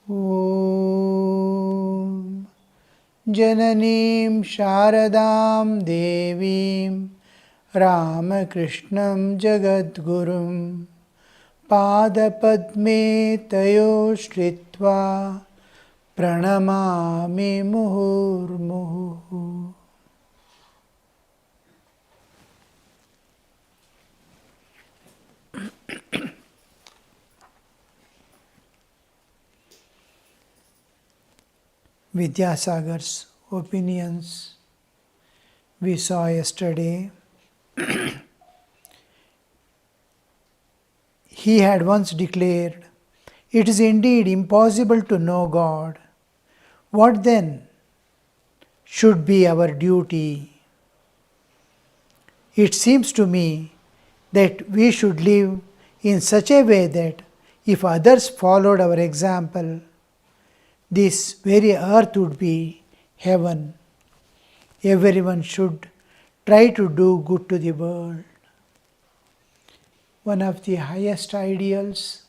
Om Jananim Sharadam Devim Ramakrishnam Jagadgurum Padapadme Tayo Shritva Pranamami Muhurmuhu. Vidyasagar's opinions we saw yesterday. He had once declared, "It is indeed impossible to know God. What then should be our duty? It seems to me that we should live in such a way that if others followed our example, this very earth would be heaven. Everyone should try to do good to the world." One of the highest ideals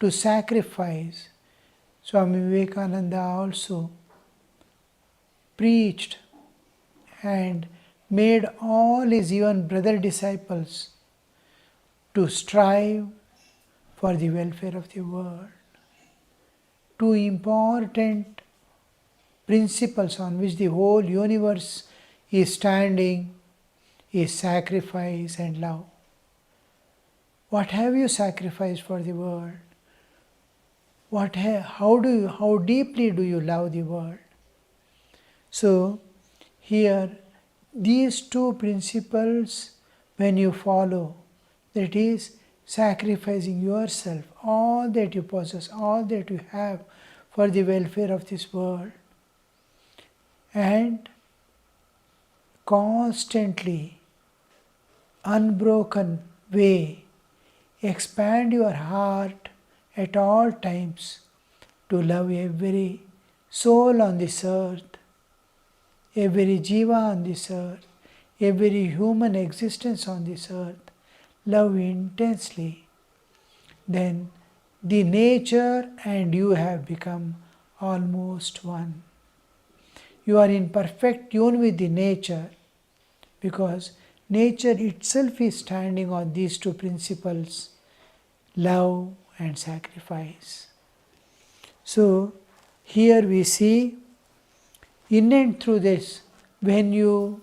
to sacrifice, Swami Vivekananda also preached and made all his even brother disciples to strive for the welfare of the world. Two important principles on which the whole universe is standing is sacrifice and love. What have you sacrificed for the world? How deeply do you love the world? So here these two principles, when you follow, that is sacrificing yourself, all that you possess, all that you have for the welfare of this world, and constantly, unbroken way, expand your heart at all times to love every soul on this earth, every jiva on this earth, every human existence on this earth. Love intensely, then the nature and you have become almost one. You are in perfect tune with the nature because nature itself is standing on these two principles, love and sacrifice. So here we see, in and through this, when you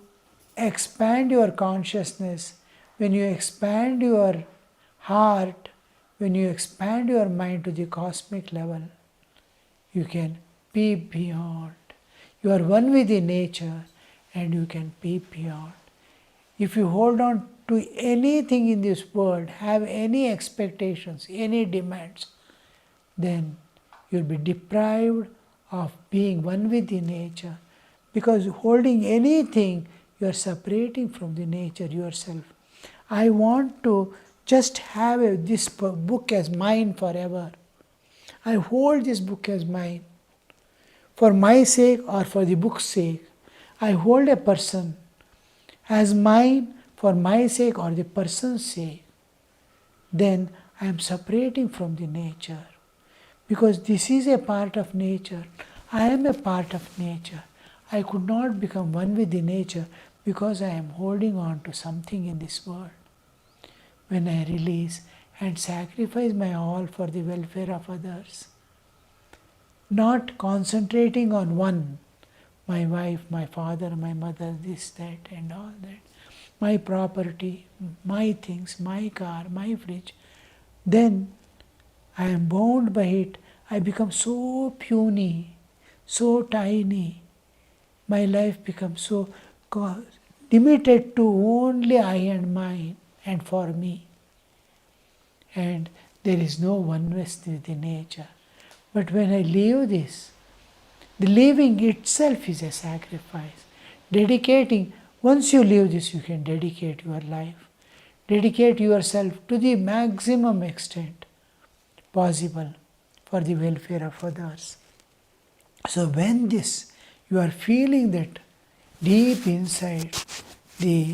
expand your consciousness, when you expand your heart, when you expand your mind to the cosmic level, you can peep beyond. You are one with the nature and you can peep beyond. If you hold on to anything in this world, have any expectations, any demands, then you'll be deprived of being one with the nature. Because holding anything, you are separating from the nature yourself. I want to just have this book as mine forever. I hold this book as mine. For my sake or for the book's sake, I hold a person as mine for my sake or the person's sake. Then I am separating from the nature. Because this is a part of nature. I am a part of nature. I could not become one with the nature because I am holding on to something in this world. When I release and sacrifice my all for the welfare of others, not concentrating on one, my wife, my father, my mother, this, that and all that, my property, my things, my car, my fridge, then I am bound by it. I become so puny, so tiny. My life becomes so limited to only I and mine and for me. And there is no oneness with the nature. But when I leave this, the living itself is a sacrifice. Dedicating, once you leave this, you can dedicate your life. Dedicate yourself to the maximum extent possible for the welfare of others. So when this, you are feeling that deep inside, the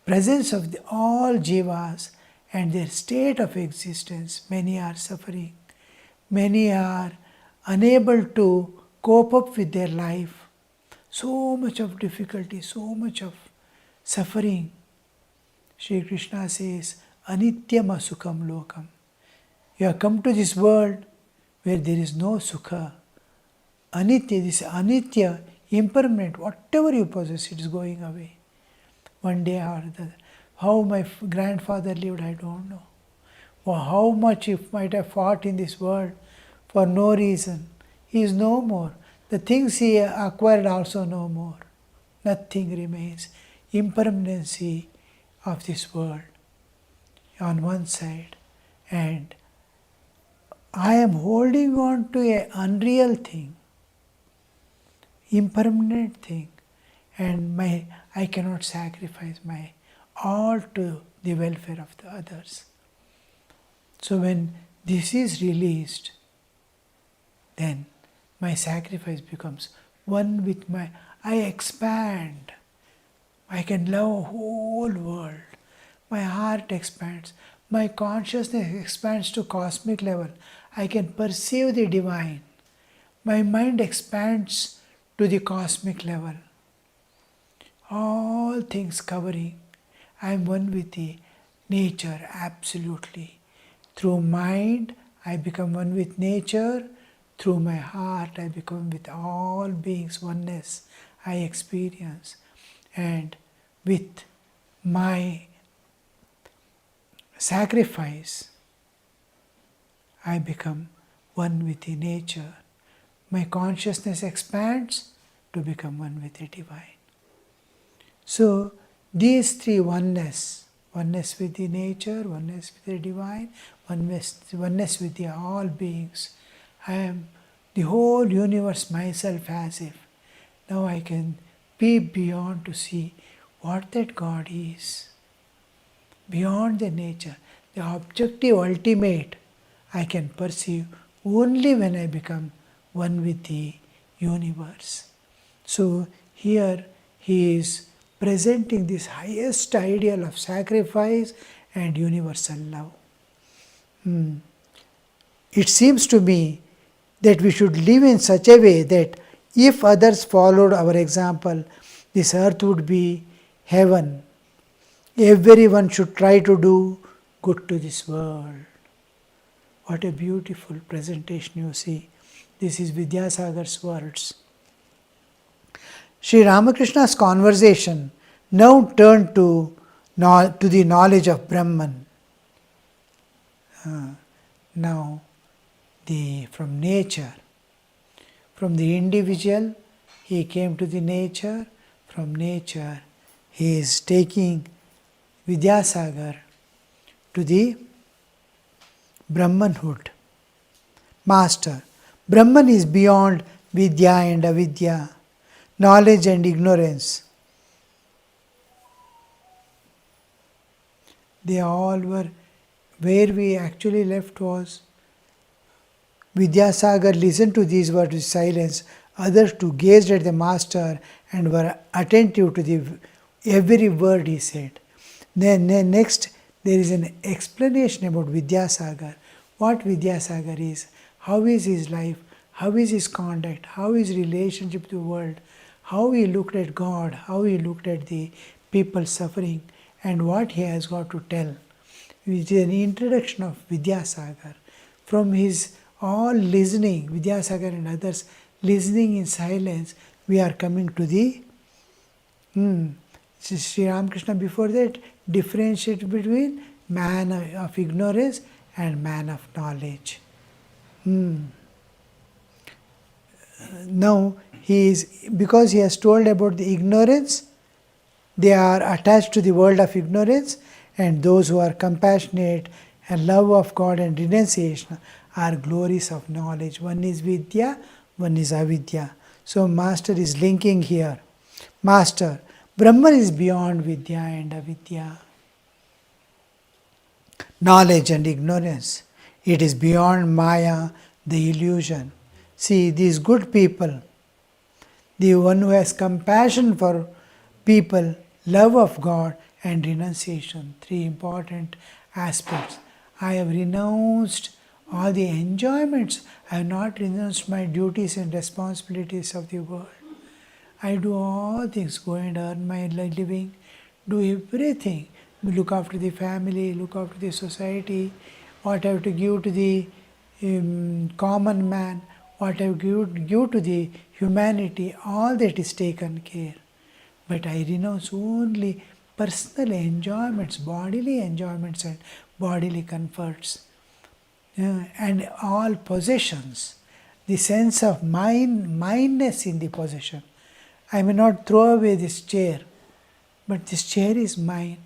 presence of all jivas and their state of existence, many are suffering, many are unable to cope up with their life. So much of difficulty, so much of suffering. Sri Krishna says, Anityam Sukham Lokam. You have come to this world where there is no sukha. Anitya, this anitya, impermanent, whatever you possess, it is going away. One day or the other. How my grandfather lived, I don't know. Or how much he might have fought in this world for no reason. He is no more. The things he acquired also no more. Nothing remains. Impermanency of this world on one side, and I am holding on to an unreal thing, impermanent thing, and I cannot sacrifice my all to the welfare of the others. So when this is released, then my sacrifice becomes one with I expand. I can love a whole world. My heart expands. My consciousness expands to cosmic level. I can perceive the divine. My mind expands to the cosmic level. All things covering. I am one with the nature, absolutely. Through mind, I become one with nature. Through my heart, I become with all beings oneness. I experience. And with my sacrifice, I become one with the nature. My consciousness expands to become one with the divine. So these three oneness with the nature, oneness with the divine, oneness with the all beings. I am the whole universe myself as if. Now I can peep beyond to see what that God is. Beyond the nature, the objective ultimate, I can perceive only when I become one with the universe. So here he is presenting this highest ideal of sacrifice and universal love. It seems to me that we should live in such a way that if others followed our example, this earth would be heaven. Everyone should try to do good to this world. What a beautiful presentation you see. This is Vidyasagar's words. Sri Ramakrishna's conversation now turned to the knowledge of Brahman. Now, from nature, from the individual, he came to the nature. From nature, he is taking Vidyasagar to the Brahmanhood. Master, Brahman is beyond Vidya and Avidya, knowledge and ignorance. They all were, where we actually left was, Vidyasagar listened to these words with silence, others too gazed at the master and were attentive to every word he said. Then next there is an explanation about Vidyasagar, what Vidyasagar is, how is his life, how is his conduct, how is relationship to the world, how he looked at God, how he looked at the people suffering, and what he has got to tell. It is an introduction of Vidyasagar. From his all listening, Vidyasagar and others listening in silence, we are coming to the Sri Ramakrishna before that differentiated between man of ignorance and man of knowledge. Now because he has told about the ignorance, they are attached to the world of ignorance, and those who are compassionate and love of God and renunciation are glories of knowledge. One is Vidya, one is Avidya. So Master is linking here. Master, Brahman is beyond Vidya and Avidya. Knowledge and ignorance. It is beyond Maya, the illusion. See, these good people, the one who has compassion for people, love of God and renunciation, three important aspects. I have renounced All the enjoyments, I have not renounced my duties and responsibilities of the world. I do all things, go and earn my living, do everything. Look after the family, look after the society, what I have to give to the common man, what I have to give to the humanity, all that is taken care. But I renounce only personal enjoyments, bodily enjoyments and bodily comforts. And all possessions, the sense of mindness in the possession. I may not throw away this chair, but this chair is mine,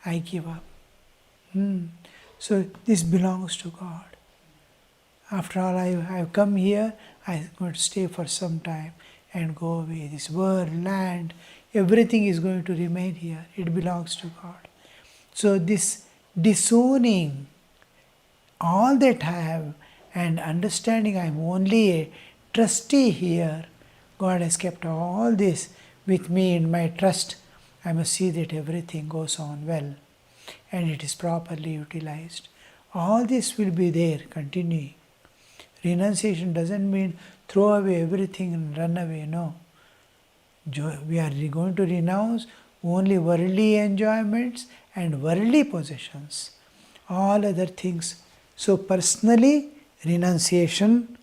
I give up. So this belongs to God. After all, I have come here, I'm going to stay for some time and go away. This world, land, everything is going to remain here. It belongs to God. So this disowning all that I have and understanding I am only a trustee here, God has kept all this with me in my trust. I must see that everything goes on well and it is properly utilized. All this will be there continuing. Renunciation doesn't mean throw away everything and run away, no. We are going to renounce only worldly enjoyments and worldly possessions. All other things. So personally, renunciation,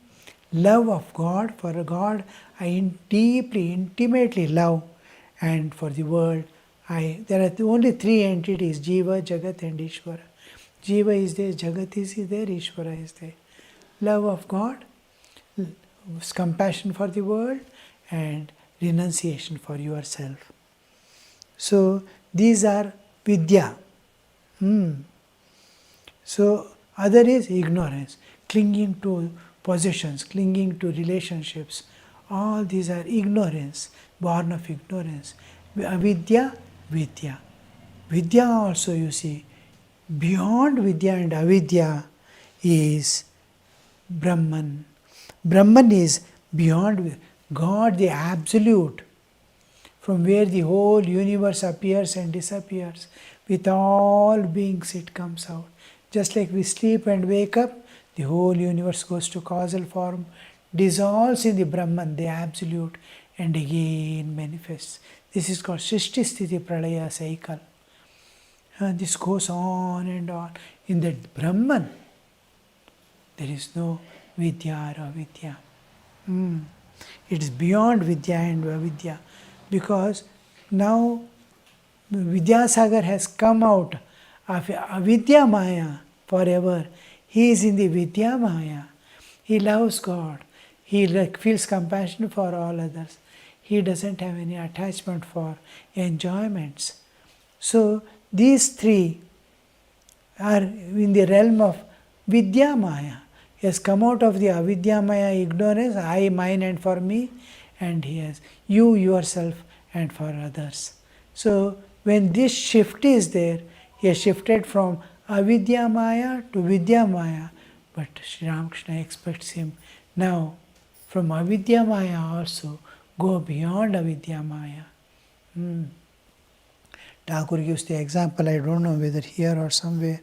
love of God, for God I deeply, intimately love, and for the world, there are only three entities, Jiva, Jagat and Ishvara. Jiva is there, Jagat is there, Ishvara is there. Love of God, compassion for the world, and renunciation for yourself. So these are Vidya. So other is ignorance, clinging to possessions, clinging to relationships. All these are ignorance, born of ignorance. Avidya, Vidya. Vidya also, you see, beyond Vidya and Avidya is Brahman. Brahman is beyond God, the Absolute, from where the whole universe appears and disappears. With all beings it comes out. Just like we sleep and wake up, the whole universe goes to causal form, dissolves in the Brahman, the Absolute, and again manifests. This is called Srishti Sthiti Pralaya cycle. This goes on and on. In that Brahman, there is no Vidya or Avidya. It is beyond Vidya and Avidya, because now Vidyasagar has come out of Avidya Maya forever. He is in the Vidya Maya. He loves God. He feels compassion for all others. He doesn't have any attachment for enjoyments. So these three are in the realm of Vidya Maya. He has come out of the Avidya Maya ignorance, I, mine and for me, and he has you, yourself and for others. So when this shift is there, he has shifted from Avidya Maya to Vidya Maya, but Sri Ramakrishna expects him now from Avidya Maya also go beyond Avidya Maya. Thakur gives the example, I don't know whether here or somewhere,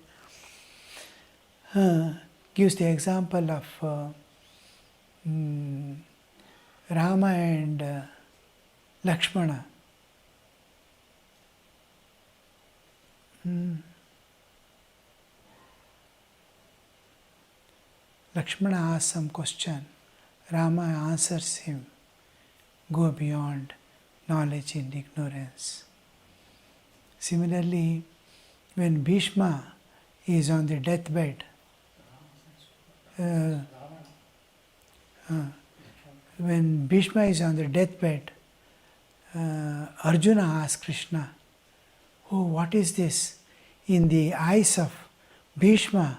gives the example of Rama and Lakshmana. Lakshmana asks some question. Rama answers him, go beyond knowledge and ignorance. Similarly, when Bhishma is on the deathbed, when Bhishma is on the deathbed, Arjuna asks Krishna, oh, what is this? In the eyes of Bhishma,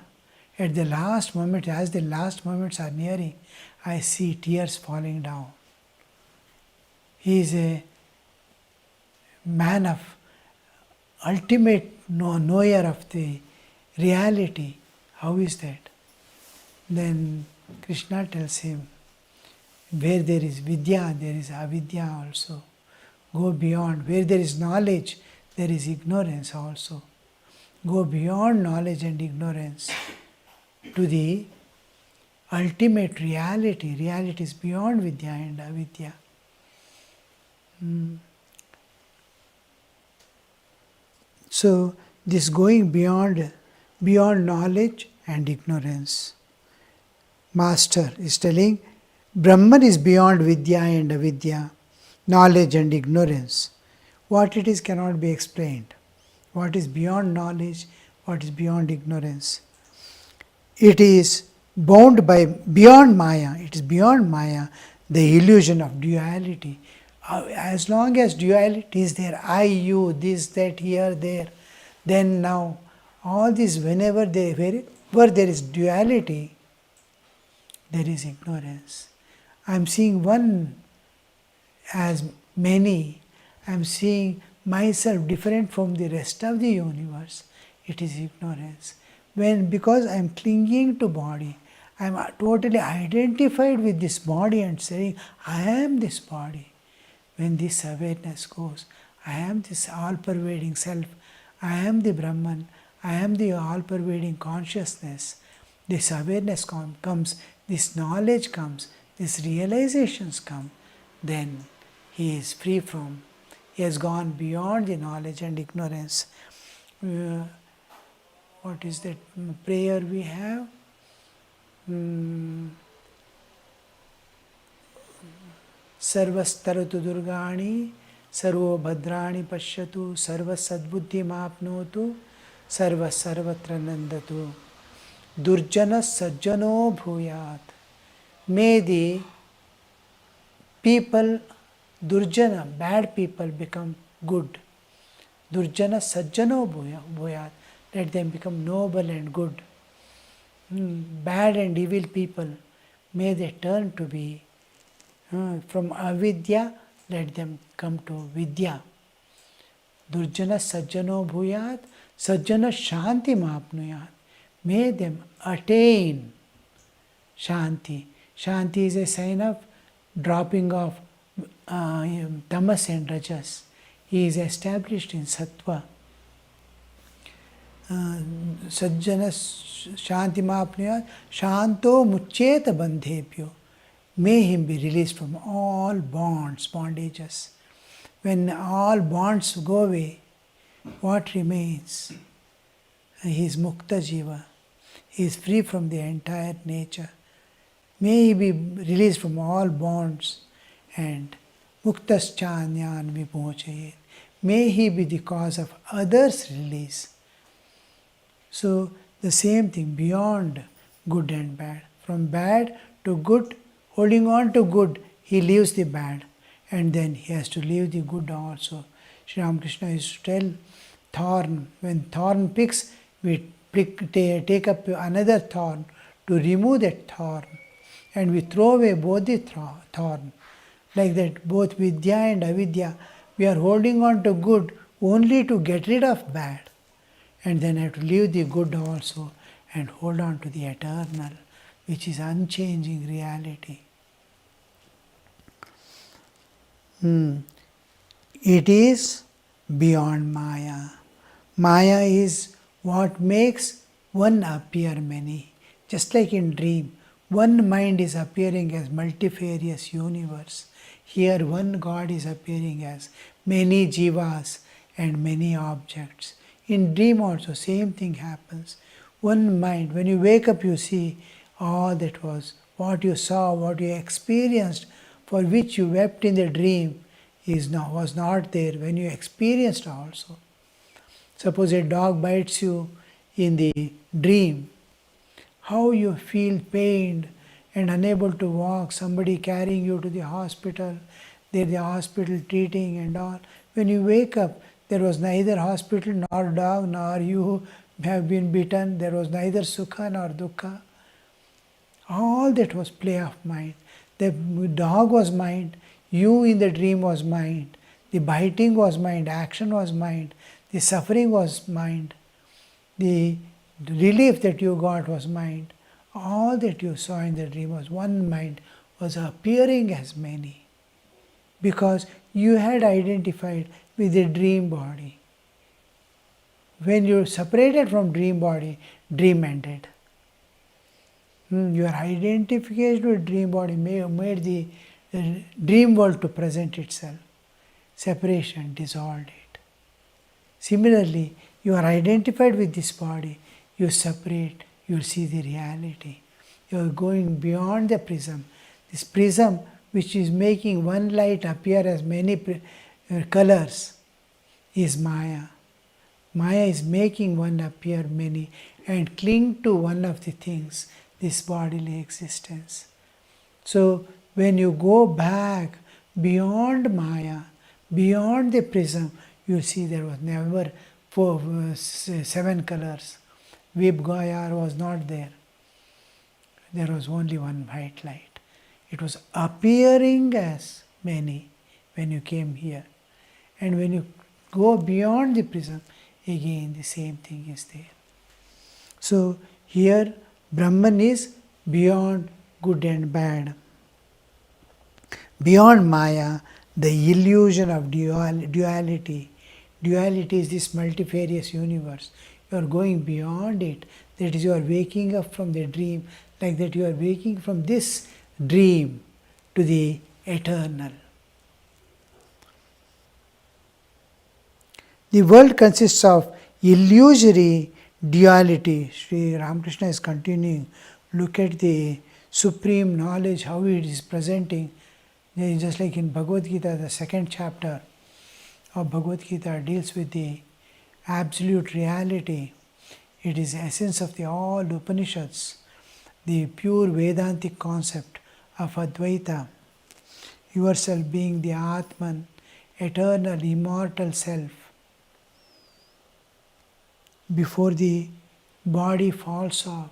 at the last moment, as the last moments are nearing, I see tears falling down. He is a man of ultimate knower of the reality. How is that? Then Krishna tells him, where there is Vidya, there is Avidya also. Go beyond. Where there is knowledge, there is ignorance also. Go beyond knowledge and ignorance to the ultimate reality. Reality is beyond Vidya and Avidya. So this going beyond knowledge and ignorance. Master is telling Brahman is beyond Vidya and Avidya, knowledge and ignorance. What it is cannot be explained. What is beyond knowledge, what is beyond ignorance. It is bound by beyond Maya. It is beyond Maya, the illusion of duality. As long as duality is there, I, you, this, that, here, there, then, now, all this, wherever there is duality, there is ignorance. I am seeing one as many. I am seeing myself different from the rest of the universe. It is ignorance. Because I am clinging to body, I am totally identified with this body and saying, I am this body. When this awareness goes, I am this all-pervading self, I am the Brahman, I am the all-pervading consciousness. This awareness comes, this knowledge comes, these realizations come, then he is free from, he has gone beyond the knowledge and ignorance. What is that prayer we have? Sarvastaratu durgani, sarvo bhadrani pashyatu, sarva sadbuddhi mapnotu, sarva sarvatra nandatu, durjana sajjano bhuyat. May the people, durjana, bad people, become good. Durjana sajjano bhuyat. Let them become noble and good. Bad and evil people, may they turn to be from avidya, let them come to vidya. Durjana sajjano bhuyat, sajjana shanti mapnuyat. May them attain shanti. Shanti is a sign of dropping of tamas and rajas. He is established in sattva. Sajjana shanti mapnuyat, shanto muccheta bandhebhyo. May him be released from all bondages. When all bonds go away, what remains? He is mukta jiva. He is free from the entire nature. May he be released from all bonds and muktaschanyan vimochayet. May he be the cause of others' release. So the same thing, beyond good and bad. From bad to good, holding on to good, he leaves the bad, and then he has to leave the good also. Sri Ramakrishna used to tell thorn, when thorn picks, we take up another thorn to remove that thorn, and we throw away both the thorn. Like that, both Vidya and Avidya, we are holding on to good only to get rid of bad, and then have to leave the good also and hold on to the eternal, which is unchanging reality. It is beyond Maya. Maya is what makes one appear many. Just like in dream, one mind is appearing as multifarious universe. Here one God is appearing as many jivas and many objects. In dream also same thing happens. One mind, when you wake up you see all that was, what you saw, what you experienced, for which you wept in the dream, was not there when you experienced also. Suppose a dog bites you in the dream, how you feel pained and unable to walk, somebody carrying you to the hospital, there the hospital treating and all. When you wake up, there was neither hospital nor dog nor you have been bitten, there was neither sukha nor dukkha. All that was play of mind. The dog was mind, you in the dream was mind, the biting was mind, action was mind, the suffering was mind, the relief that you got was mind. All that you saw in the dream was one mind, was appearing as many, because you had identified with the dream body. When you separated from dream body, dream ended. Your identification with dream body made the dream world to present itself. Separation dissolved it. Similarly, you are identified with this body, you separate, you see the reality. You are going beyond the prism. This prism, which is making one light appear as many colors, is Maya. Maya is making one appear many and cling to one of the things, this bodily existence. So when you go back beyond Maya, beyond the prism, you see there was never 7 colors. Vibgaya was not there. There was only one white light. It was appearing as many when you came here. And when you go beyond the prism, again the same thing is there. So here Brahman is beyond good and bad. Beyond Maya, the illusion of duality. Duality is this multifarious universe. You are going beyond it. That is, you are waking up from the dream, like that you are waking from this dream to the eternal. The world consists of illusory duality. Sri Ramakrishna is continuing. Look at the supreme knowledge, how it is presenting. Just like in Bhagavad Gita, the 2nd chapter of Bhagavad Gita deals with the absolute reality. It is the essence of the all Upanishads, the pure Vedantic concept of Advaita, yourself being the Atman, eternal, immortal self. Before the body falls off,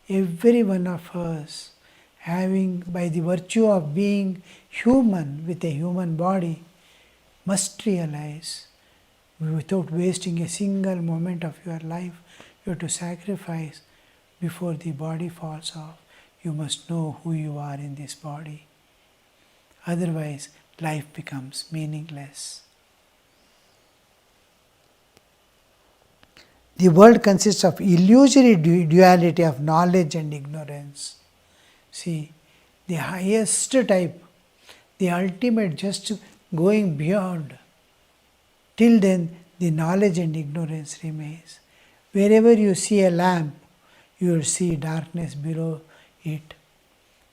every one of us, having by the virtue of being human with a human body, must realize, without wasting a single moment of your life, you have to sacrifice before the body falls off. You must know who you are in this body. Otherwise, life becomes meaningless. The world consists of illusory duality of knowledge and ignorance. See, the highest type, the ultimate, just going beyond. Till then, the knowledge and ignorance remains. Wherever you see a lamp, you will see darkness below it.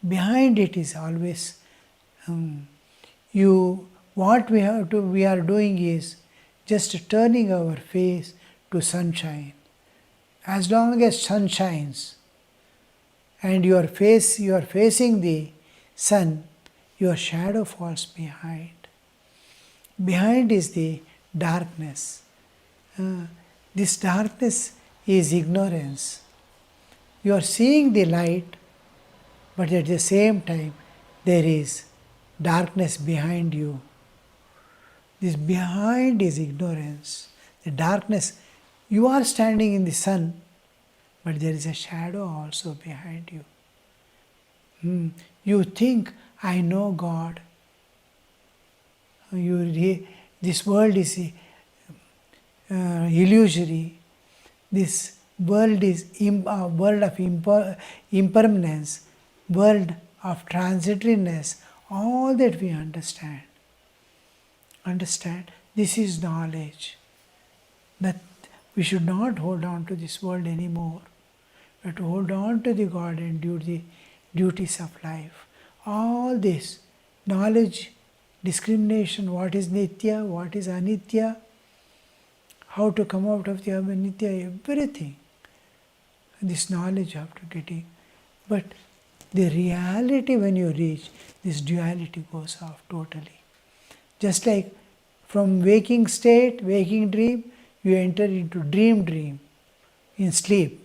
Behind it is always what we are doing is just turning our face to sunshine. As long as sun shines and you are facing the sun, your shadow falls behind. Behind is the darkness. This darkness is ignorance. You are seeing the light, but at the same time there is darkness behind you. This behind is ignorance. The darkness, you are standing in the sun, but there is a shadow also behind you. You think, I know God. This world is illusory. This world is world of impermanence, world of transitoriness. All that we understand. Understand, this is knowledge. That we should not hold on to this world anymore. We have to hold on to the God and do the duties of life. All this knowledge, discrimination, what is nitya, what is anitya, how to come out of the anitya, everything. This knowledge you have to get in. But the reality, when you reach, this duality goes off totally. Just like from waking state, waking dream, you enter into dream in sleep.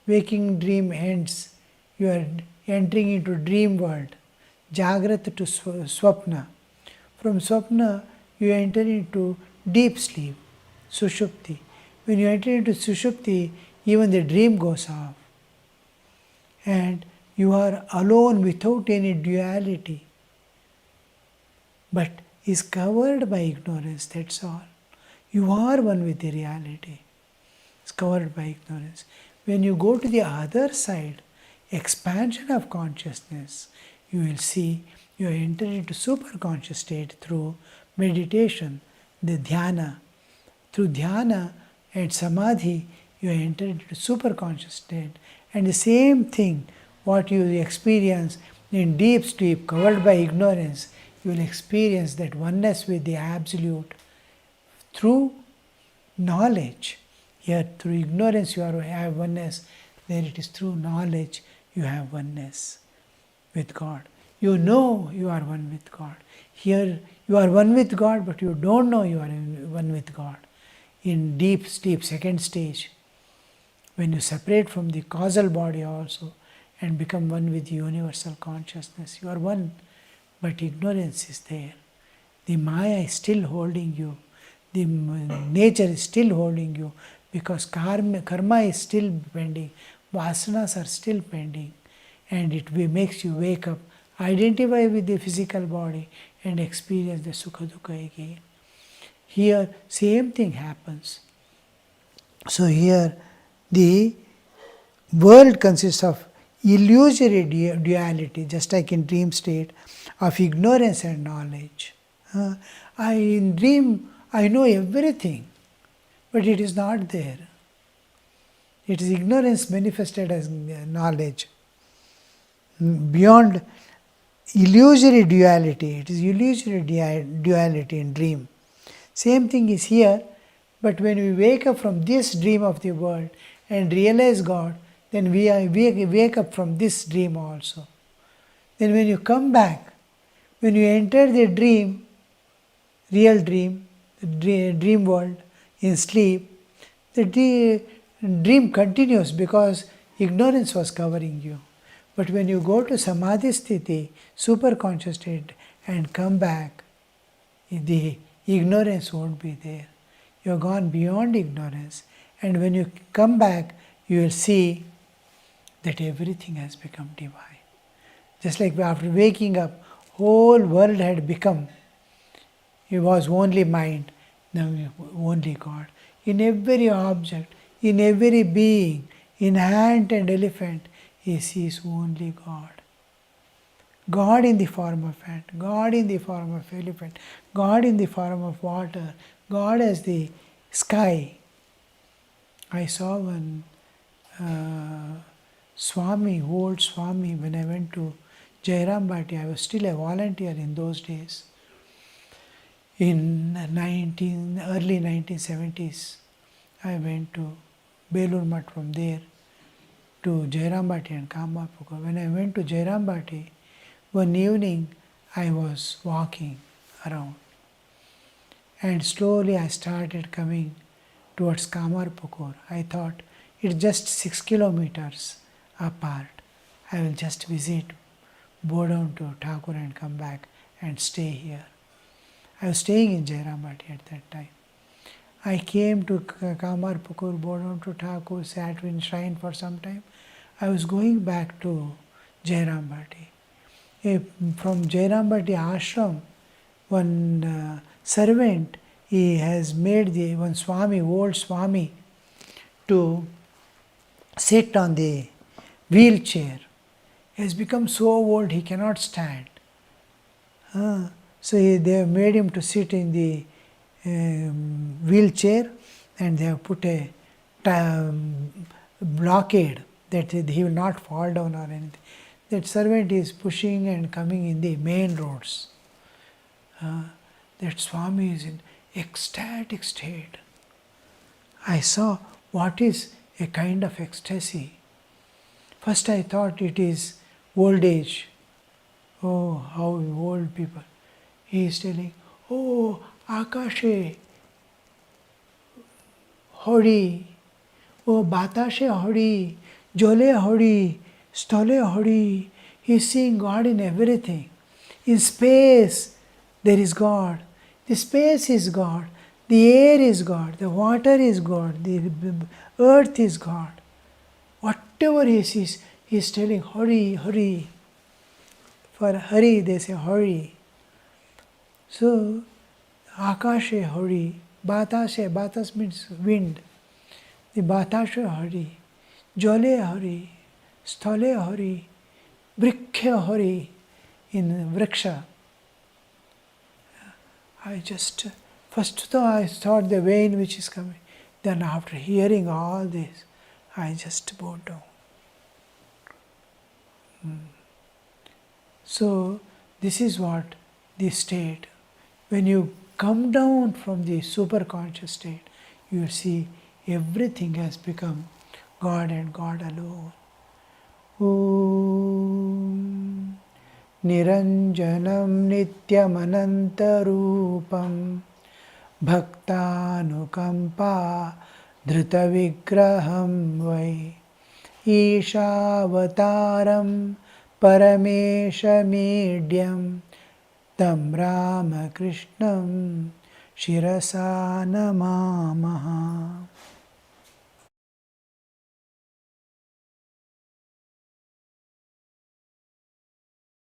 Waking dream ends, you are entering into dream world, Jagrata to Swapna. From Swapna, you enter into deep sleep, Sushupti. When you enter into Sushupti, even the dream goes off. And you are alone without any duality, but is covered by ignorance, that's all. You are one with the reality. It's covered by ignorance. When you go to the other side, expansion of consciousness, you will see you enter into super conscious state through meditation, the dhyana. Through dhyana and samadhi, you enter into super conscious state. And the same thing, what you experience in deep sleep, covered by ignorance, you will experience that oneness with the Absolute through knowledge. Here, through ignorance, you have oneness. There it is through knowledge, you have oneness with God. You know you are one with God. Here, you are one with God, but you don't know you are one with God. In deep sleep, second stage, when you separate from the causal body also and become one with the universal consciousness, you are one, but ignorance is there. The Maya is still holding you. The nature is still holding you because karma is still pending. Vasanas are still pending. And it makes you wake up, identify with the physical body and experience the sukha dukkha again. Here, same thing happens. So here, the world consists of illusory duality, just like in dream state, of ignorance and knowledge. In dream, I know everything, but it is not there. It is ignorance manifested as knowledge. Beyond illusory duality, it is illusory duality in dream. Same thing is here, but when we wake up from this dream of the world and realize God, then we wake up from this dream also. Then when you come back, when you enter the dream, real dream, the dream world in sleep, the dream continues because ignorance was covering you. But when you go to samadhi sthiti, super conscious state, and come back, the ignorance won't be there. You have gone beyond ignorance, and when you come back, you will see that everything has become divine. Just like after waking up, whole world had become, it was only mind, now only God. In every object, in every being, in ant and elephant, he sees only God. God in the form of ant, God in the form of elephant, God in the form of water, God as the sky. I saw one Swami, old Swami, when I went to Jairam Bhatti. I was still a volunteer in those days. In early 1970s, I went to Belur Math, from there to Jairam Bhatti and Kamapukur. When I went to Jairam Bhatti, one evening I was walking around and slowly I started coming towards Kamarpukur. I thought it's just 6 kilometers apart. I will just visit, go down to Thakur and come back and stay here. I was staying in Jairam Bhatti at that time. I came to Kamarpukur, go down to Thakur, sat in shrine for some time. I was going back to Jairam Bhatti. From Jairam Bhatti ashram, one servant, he has made one Swami, old Swami, to sit on the wheelchair. He has become so old he cannot stand. So they have made him to sit in the wheelchair, and they have put a blockade that he will not fall down or anything. That servant is pushing and coming in the main roads. That Swami is in ecstatic state. I saw what is a kind of ecstasy. First I thought it is old age. Oh, how old people. He is telling, oh, Akashe, Hori, oh, Batashe Hori, Jole Hori, Stole Hori. He is seeing God in everything. In space, there is God. The space is God. The air is God. The water is God. The earth is God. Whatever he sees, he is telling, Hori, Hori. For Hari, they say Hori. So, Akashe Hori, Batashe, Batas means wind. The Batashe Hori, Jole Hori, Sthale Hari, Vriksha Hari, in Vriksha. I just, first though I thought the vein which is coming, then after hearing all this, I just bowed down. So, this is what the state. When you come down from the superconscious state, you will see everything has become God and God alone. Om Niranjanam Nityamanantarupam Bhaktanukampa Dhrutavigraham Vai Ishavataram Parameshamidhyam Tam Ramakrishnam Shirasa Namamaha.